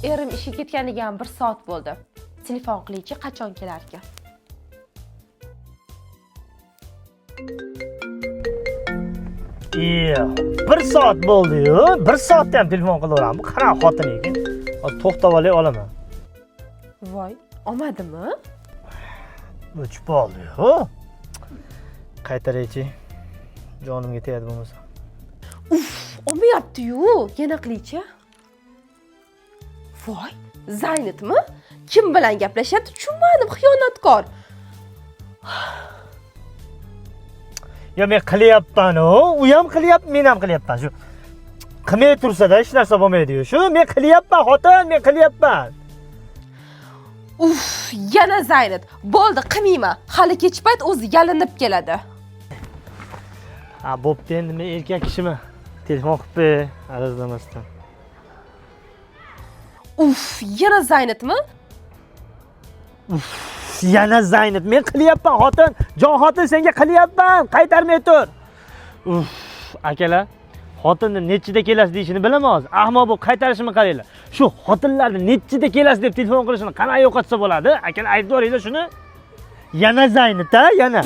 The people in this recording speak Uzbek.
Erim ishga ketganiga ham 1 soat bo'ldi. Telefon qilaychi, qachon kelar ekan? Bir soat bo'ldi-yu. 1 soatda ham telefon qilaveramiz. Qara xotin ekan. To'xtab olay olaman. Voy, olmadimi? O'chib oldi-yu. Qaytaraychi. Jonimga tegadi bo'lmasa. Olmayapti-yu. Yana qilaychi. Voy, Zaynatmi? Kim bilan gaplashadi? Tushunmadim, xiyonatkor. Ya men qilyapman-u, u ham qilyapti, men ham qilyapman. Shu qilmay tursa-da hech narsa bo'lmaydi-yu. Shu men qilyapman, xotin, men qilyapman. Yana Zaynat. Bo'ldi, qilmayman. Hali kech payt o'zi yalinib keladi. Ha, bo'pti endi men erkak kishiman. Telefon qilib arazlamasdan. Yana Zaynatmi? Yana Zaynat. Men qilyapman, xotin. Jon xotin senga qilyapman. Qaytarmay tur. Akalar, xotinni nechida kelasiz deyishini bilaman hozir. Ahmoq bu qaytarishimni qaranglar. Shu xotinlarni nechida kelasiz deb telefon qilishini qanday yo'qotsa bo'ladi? Akalar aytib o'ringlar shuni. Yana Zaynat, yana.